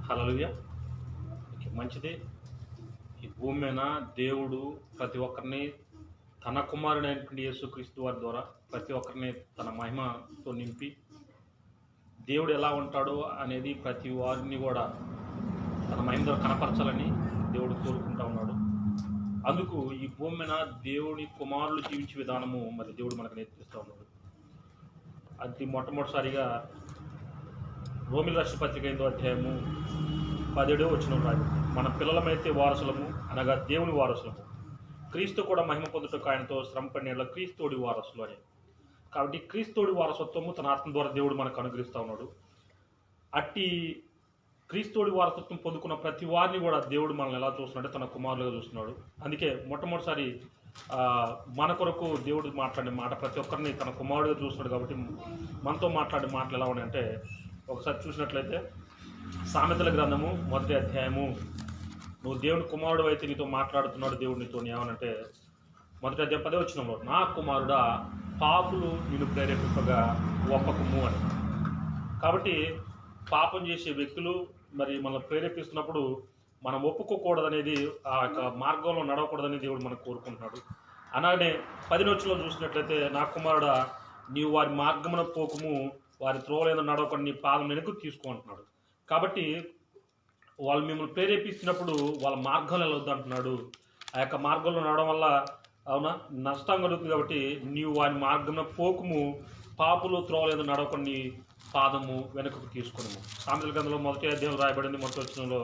హల్లెలూయా! మంచిది. ఈ భూమి మీద దేవుడు ప్రతి ఒక్కరిని తన కుమారుడైనటువంటి యేసుక్రీస్తు వారి ద్వారా ప్రతి ఒక్కరిని తన మహిమతో నింపి, దేవుడు ఎలా ఉంటాడో అనేది ప్రతి వారిని కూడా తన మహిమ ద్వారా కనపరచాలని దేవుడు కోరుకుంటా ఉన్నాడు. అందుకు ఈ భూమి మీద దేవుని కుమారులు జీవించే విధానము మరి దేవుడు మనకు నేర్పిస్తూ ఉన్నాడు. అది మొట్టమొదటిసారిగా రోమిల రాసిన పత్రిక 5వ అధ్యాయము 17వ వచనం రాయబడింది. మన పిల్లలమైతే వారసులము, అనగా దేవుని వారసులము, క్రీస్తు కూడా మహిమ పొందుటకు ఆయనతో శ్రమ పడిన క్రీస్తుడి వారసులు అని. కాబట్టి క్రీస్తుడి వారసత్వము తన ఆత్మ ద్వారా దేవుడు మనకు అనుగ్రహిస్తూ ఉన్నాడు. అట్టి క్రీస్తుడి వారసత్వం పొందుకున్న ప్రతి వారిని కూడా దేవుడు మనల్ని ఎలా చూస్తున్నాడు, తన కుమారులుగా చూస్తున్నాడు. అందుకే మొట్టమొదటిసారి మన కొరకు దేవుడు మాట్లాడే మాట ప్రతి ఒక్కరిని తన కుమారుడిగా చూస్తున్నాడు. కాబట్టి మనతో మాట్లాడే మాటలు ఎలా ఉన్నాయంటే, ఒకసారి చూసినట్లయితే సామెతల గ్రంథము 1వ అధ్యాయము, నువ్వు దేవుని కుమారుడు అయితే నీతో మాట్లాడుతున్నాడు దేవుడు నీతో ఏమనంటే, 1వ అధ్యాయం 10వ వచనంలో, నా కుమారుడా పాపులు నిన్ను ప్రేరేపింపగా ఒప్పకుము అని. కాబట్టి పాపం చేసే వ్యక్తులు మరి మనల్ని ప్రేరేపిస్తున్నప్పుడు మనం ఒప్పుకోకూడదనేది, ఆ యొక్క మార్గంలో నడవకూడదని దేవుడు మనకు కోరుకుంటున్నాడు. అలానే 10వ వచనంలో చూసినట్లయితే, నా కుమారుడా నీవు వారి మార్గమున పోకుము, వారి త్రోవలేదో నడవకుండా నీ పాదం వెనుక తీసుకుంటున్నాడు. కాబట్టి వాళ్ళు మిమ్మల్ని ప్రేరేపిస్తున్నప్పుడు వాళ్ళ మార్గంలో వెళ్ళొద్దు అంటున్నాడు. ఆ యొక్క మార్గంలో నడవడం వల్ల అవునా నష్టం కలుగుతుంది. కాబట్టి నీవు వారి మార్గంలో పోకుము, పాపులు త్రోవలేదో నడవకుండా నీ పాదము వెనుకకు తీసుకున్నాము. సామెతల గ్రంథంలో 1వ అధ్యాయం రాయబడింది 1వ వచనంలో,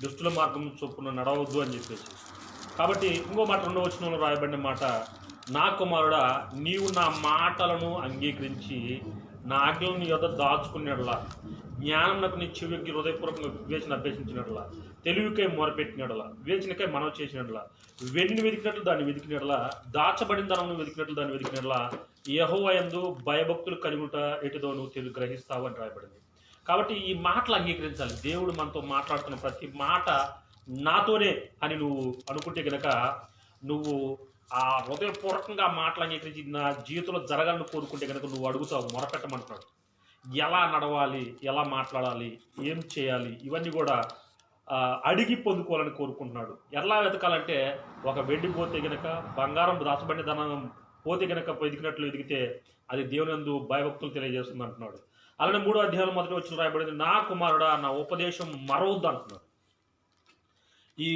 దుష్టుల మార్గం చొప్పున నడవద్దు అని చెప్పేసి. కాబట్టి ఇంకో మాట 2వ వచనంలో రాయబడిన మాట, నా కుమారుడా నీవు నా మాటలను అంగీకరించి నా ఆజ్ఞలను నీ యొద్ద దాచుకునేట్లా, జ్ఞానం నాకు నీ చెవికి హృదయపూర్వకంగా వివేచన అభ్యసించినట్లా, తెలివికై మొరపెట్టినట్లా, వివేచనకై మనవ చేసినట్లా, వెన్నిని వెతికినట్లు దాన్ని వెతికినట్లా, దాచబడిన ధనమును వెతికినట్లు దాన్ని వెతికినట్లా, యెహోవా యందు భయభక్తులు కలుగుట ఎటుదో నువ్వు గ్రహిస్తావు అని రాయబడింది. కాబట్టి ఈ మాటలు అంగీకరించాలి. దేవుడు మనతో మాట్లాడుతున్న ప్రతి మాట నాతోనే అని నువ్వు అనుకుంటే కనుక, నువ్వు ఆ హృదయపూర్వకంగా మాటలు అంగీకరించి నా జీవితంలో జరగాలని కోరుకుంటే కనుక నువ్వు అడుగుతావు, మొరపెట్టమంటున్నాడు. ఎలా నడవాలి, ఎలా మాట్లాడాలి, ఏం చేయాలి, ఇవన్నీ కూడా అడిగి పొందుకోవాలని కోరుకుంటున్నాడు. ఎలా వెతకాలంటే, ఒక వెండి పోతే గనక, బంగారం దాచబడిన ధనం పోతే గనక వెతికినట్లు వెతికితే అది దేవుని యందు భయభక్తులు తెలియజేస్తుంది అంటున్నాడు. అలానే 3వ అధ్యాయంలో 1వ వచనం రాయబడింది, నా కుమారుడా నా ఉపదేశం మరవద్దు అంటున్నాడు. ఈ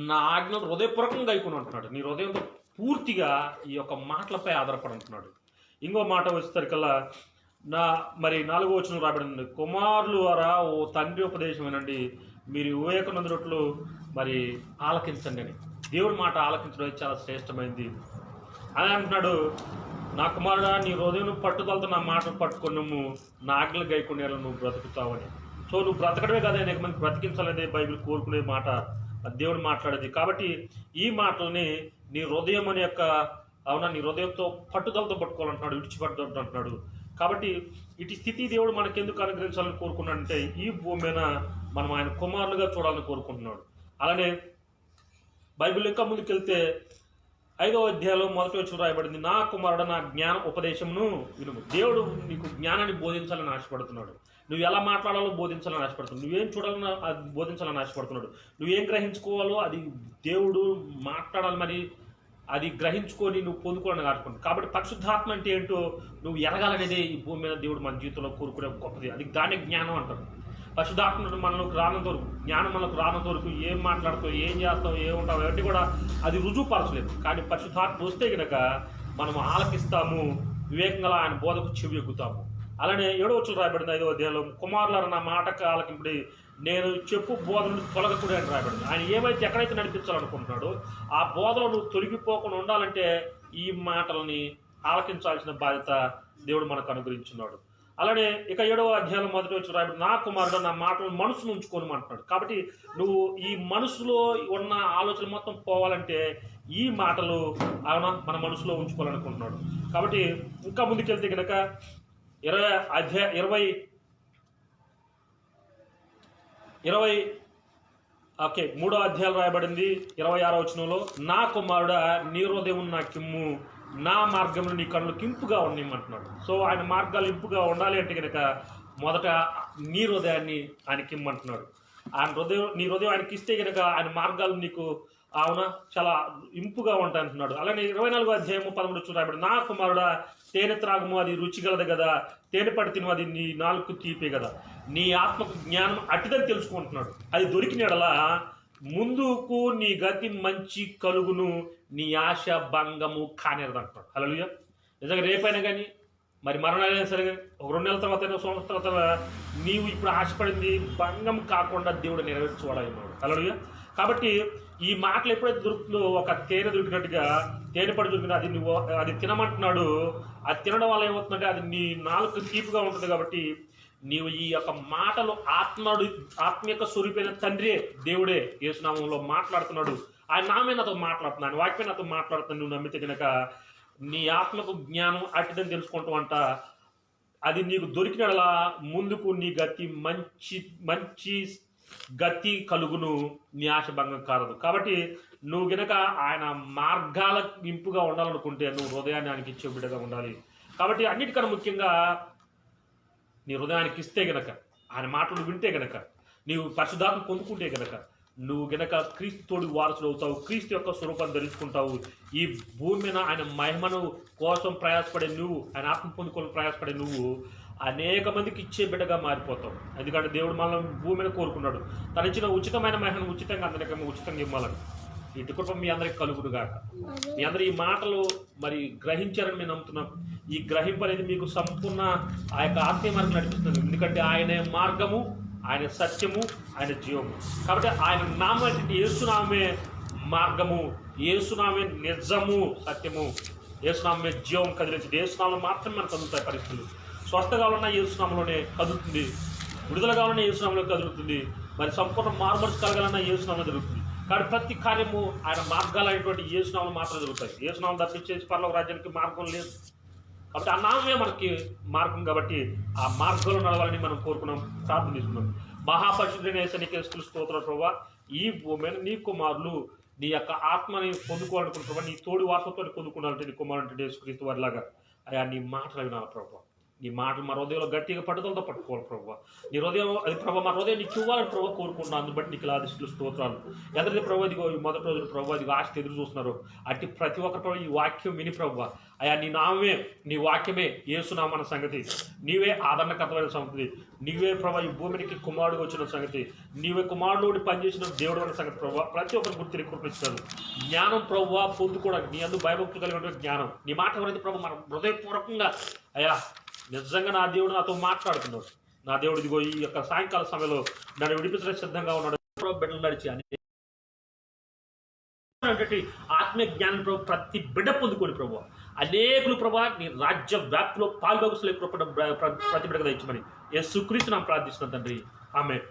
నా ఆజ్ఞను హృదయపూర్వకంగా గైకొని అంటున్నాడు. నీ హృదయంతో పూర్తిగా ఈ యొక్క మాటలపై ఆధారపడి అంటున్నాడు. ఇంకో మాట వచ్చేసరికల్లా మరి 4వ వచనం రాబడింది, కుమారులు ద్వారా ఓ తండ్రి ఉపదేశం వినండి, మీరు వివేకనందునట్లు మరి ఆలకించండి అని. దేవుడి మాట ఆలకించడం చాలా శ్రేష్టమైంది అని అంటున్నాడు. నా కుమారుడా నీ హృదయం పట్టుదలతో నా మాటలు పట్టుకున్నాము, నా ఆజ్ఞలు గైకొనేలా నువ్వు బ్రతుకుతావని. సో నువ్వు బ్రతకడమే కదా అనేక మంది బ్రతికించాలనేది బైబిల్ కోరుకునే మాట, దేవుడు మాట్లాడేది. కాబట్టి ఈ మాటల్ని నీ హృదయం అనే యొక్క నీ హృదయంతో పట్టుదలతో పట్టుకోవాలంటున్నాడు, విడిచిపడద్దు అంటున్నాడు. కాబట్టి ఇటు స్థితి దేవుడు మనకెందుకు అనుగ్రహించాలని కోరుకున్నాడంటే, ఈ భూమి మీద మనం ఆయన కుమారులుగా చూడాలని కోరుకుంటున్నాడు. అలానే బైబిల్ ఇంకా ముందుకెళ్తే 5వ అధ్యాయంలో 1వ వచనం రాయబడింది, నా కుమారుడు నా జ్ఞాన ఉపదేశమును వినుము. దేవుడు నీకు జ్ఞానాన్ని బోధించాలని ఆశపడుతున్నాడు. నువ్వు ఎలా మాట్లాడాలో బోధించాలని ఆశపడుతున్నాడు. నువ్వేం చూడాలని అది బోధించాలని ఆశపడుతున్నాడు. నువ్వేం గ్రహించుకోవాలో అది దేవుడు మాట్లాడాలి, మరి అది గ్రహించుకొని నువ్వు పొందుకోవాలని ఆశపడుతుంది. కాబట్టి పరిశుద్ధాత్మ అంటే ఏంటో నువ్వు ఎరగాలనేదే ఈ భూమి మీద దేవుడు మన జీవితంలో కోరుకునే గొప్పది. అది దాని జ్ఞానం అంటారు. పరిశుద్ధాత్మ మనలోకి రానంత వరకు, జ్ఞానం మనకు రానంత వరకు ఏం మాట్లాడుతావు, ఏం చేస్తావు, ఏముంటావు అవన్నీ కూడా అది రుజువుపరచలేదు. కానీ పరిశుద్ధాత్మ వస్తే కనుక మనం ఆలకిస్తాము, వివేకంగా ఆయన బోధకు చెవి ఎక్కుతాము. అలానే 7వ వచనం రాయబడింది 5వ అధ్యాయంలో, కుమారులారా నా మాటకు ఆలకింపుడి, నేను చెప్పు బోధను తొలగకూడదు అని రాయబడింది. ఆయన ఏమైతే ఎక్కడైతే నడిపించాలనుకుంటున్నాడో ఆ బోధలో నువ్వు తొలగిపోకుండా ఉండాలంటే ఈ మాటలని ఆలకించాల్సిన బాధ్యత దేవుడు మనకు అనుగ్రహించున్నాడు. అలానే ఇక 7వ అధ్యాయంలో 1వ వచనం రాయబడింది, నా కుమారుడు నా మాటలను మనసును ఉంచుకొని అంటున్నాడు. కాబట్టి నువ్వు ఈ మనసులో ఉన్న ఆలోచన మొత్తం పోవాలంటే ఈ మాటలు మన మనసులో ఉంచుకోవాలనుకుంటున్నాడు. కాబట్టి ఇంకా ముందుకెళ్తే కనుక 3వ అధ్యాయం రాయబడింది 26వ వచనంలో, నా కుమారుడా నీ హృదయం నాకిమ్ము, నా మార్గంలో నీ కళ్ళు ఇంపుగా ఉండమంటున్నాడు. సో ఆయన మార్గాలు ఇంపుగా ఉండాలి అంటే కనుక మొదట నీ హృదయాన్ని ఆయనకి ఇమ్మంటున్నాడు. నీ హృదయం ఆయనకి ఇస్తే కనుక ఆయన మార్గాలు నీకు అవునా చాలా ఇంపుగా ఉంటాయి అంటున్నాడు. అలానే 24వ అధ్యాయము 13 చూడబడి, నా కుమారుడా తేనె త్రాగుము అది రుచిగలదు కదా, తేనె పడి తిను అది నీ నాలుగు తీపే కదా, నీ ఆత్మకు జ్ఞానం అట్టిదని తెలుసుకుంటున్నాడు. అది దొరికిన ఎడలా ముందుకు నీ గతి మంచి కలుగును, నీ ఆశ భంగము కానేరదంటున్నాడు. హల్లెలూయా. నిజంగా రేపైనా కానీ మరి మరణాలైనా సరే ఒక 2 నెలల తర్వాత సంవత్సరాల తర్వాత నీవు ఇప్పుడు ఆశపడింది భంగం కాకుండా దేవుడు నెరవేర్చుకోవాలన్నాడు. హల్లెలూయా. కాబట్టి ఈ మాటలు ఎప్పుడైతే దొరుకుతుందో ఒక తేనె దొరికినట్టుగా తేనె పడి దొరికిన అది తినమంటున్నాడు. అది తినడం వల్ల ఏమవుతుందంటే అది నీ నాలుగు తీపిగా ఉంటుంది. కాబట్టి నీవు ఈ యొక్క మాటలు ఆత్మీయ స్వరూపైన తండ్రే దేవుడే యేసునామంలో మాట్లాడుతున్నాడు. ఆయన నామే నాతో మాట్లాడుతున్నాడు, ఆయన వాక్యమే నాతో మాట్లాడుతున్నాడు. నువ్వు నమ్మితే కనుక నీ ఆత్మకు జ్ఞానం అట్టిదని తెలుసుకుంటూ అంట అది నీకు దొరికినలా ముందుకు నీ గతి మంచి గతి కలుగును, నీ ఆశ భంగం కాదు. కాబట్టి నువ్వు గనక ఆయన మార్గాల ఇంపుగా ఉండాలనుకుంటే నువ్వు హృదయాన్ని ఆయనకి ఇచ్చే బిడ్డగా ఉండాలి. కాబట్టి అన్నిటికన్నా ముఖ్యంగా నీ హృదయానికి ఇస్తే గనక, ఆయన మాటలు వింటే గనక, నీవు పరిశుద్ధాత్మ పొందుకుంటే గనక నువ్వు గనక క్రీస్తు తోడు వారసుడు అవుతావు, క్రీస్తు యొక్క స్వరూపాన్ని ధరించుకుంటావు. ఈ భూమి మీద ఆయన మహిమను కోసం ప్రయాసపడే నువ్వు, ఆయన ఆత్మ పొందుకోవాలని ప్రయాసపడే నువ్వు అనేక మందికి ఇచ్చే బిడ్డగా మారిపోతావు. ఎందుకంటే దేవుడు మనల్ని భూమి మీద కోరుకున్నాడు, తను ఇచ్చిన ఉచితమైన మహిమను ఉచితంగా అందరికీ ఉచితంగా ఇవ్వాలని. ఇటు కృప మీ అందరికి కలుగును గాక. మీ అందరూ ఈ మాటలు మరి గ్రహించారని మేము నమ్ముతున్నాం. ఈ గ్రహింపు అనేది మీకు సంపూర్ణ ఆ యొక్క ఆత్మీయ మార్గం నడిపిస్తుంది. ఎందుకంటే ఆయన మార్గము, ఆయన సత్యము, ఆయన జీవము. కాబట్టి ఆయన నామం అంటే యేసునామే మార్గము, యేసునామే నిజము, సత్యము, యేసునామే జీవం కదిలించింది. యేసునామం మాత్రమే మనకు కదులుతాయి పరిస్థితులు. స్వస్థ కావాలన్నా యేసునామంలోనే కదులుతుంది, విడుదల కావాలన్నా యేసునామంలో కదులుతుంది, మరి సంపూర్ణ మార్మర్స్ కలగాలన్నా యేసునామం జరుగుతుంది. కాబట్టి ప్రతి కార్యము ఆయన మార్గాలు అనేటువంటి యేసునామం మాత్రం జరుగుతాయి. యేసునామం తప్పించేసి పరలోక రాజ్యానికి మార్గం లేదు. కాబట్టి ఆ నామే మనకి మార్గం. కాబట్టి ఆ మార్గంలో నడవాలని మనం కోరుకున్నాం, ప్రార్థన చేసుకున్నాం. మహాపరిశుద్ధుడైన యేసునికి స్తోత్రాలు ప్రభువా. ఈ భూమి నీ కుమారులు నీ యొక్క ఆత్మని పొందుకోవాలనుకుంటున్నావా, నీ తోడు వాసతో పొందుకోవాలంటే నీ కుమారుడు యేసుక్రీస్తు వారిలాగా అయ్యా నీ మాటలు వినాలి ప్రభువా. నీ మాటలు మా హృదయంలో గట్టిగా పట్టుదలతో పట్టుకోవాలి ప్రభావ. నీ హృదయం అది ప్రభావ మా హృదయం నీకు ఇవ్వాలని ప్రభావ కోరుకుంటున్నాను. అందుని బట్టి నీకు లాదిస్తులు స్తోత్రాలు. ఎవరైతే ప్రభావ ఇదిగో ఈ మొదటి రోజులు ప్రభావ ఇదిగో ఆశ ఎదురు చూస్తున్నారు, అట్టి ప్రతి ఒక్కరు ప్రభావ ఈ వాక్యం విని ప్రభావ అయ్యా నీ నామే, నీ వాక్యమే యేసునామన్న సంగతి, నీవే ఆదరణకర్తమైన సంగతి, నీవే ప్రభావ ఈ భూమికి కుమారుడు వచ్చిన సంగతి, నీవే కుమారుడు పనిచేసిన దేవుడు అన్న సంగతి ప్రభావ ప్రతి ఒక్కరు గుర్తు కృపించారు. జ్ఞానం ప్రభావ పొందుకోవడానికి నీ అందు భయభక్తులు కలిగినటువంటి జ్ఞానం, నీ మాట ఎవరైతే ప్రభావ మన హృదయపూర్వకంగా అయ్యా నిజంగా నా దేవుడు నాతో మాట్లాడుతున్నాడు, నా దేవుడు ఇదిగో ఈ యొక్క సాయంకాల సమయంలో నన్ను విడిపించడానికి సిద్ధంగా ఉన్నాడు, బిడ్డలు నడిచి అని ఆత్మీయ జ్ఞానం ప్రభు ప్రతి బిడ్డ పొందుకోని ప్రభు అనేకులు ప్రభా నీ రాజ్య వ్యాప్తిలో పాల్గొసలే ప్రతి బిడ్డగా ఇచ్చమని యేసుక్రీస్తు నామమున ప్రార్థిస్తున్నాను తండ్రి. ఆమేన్.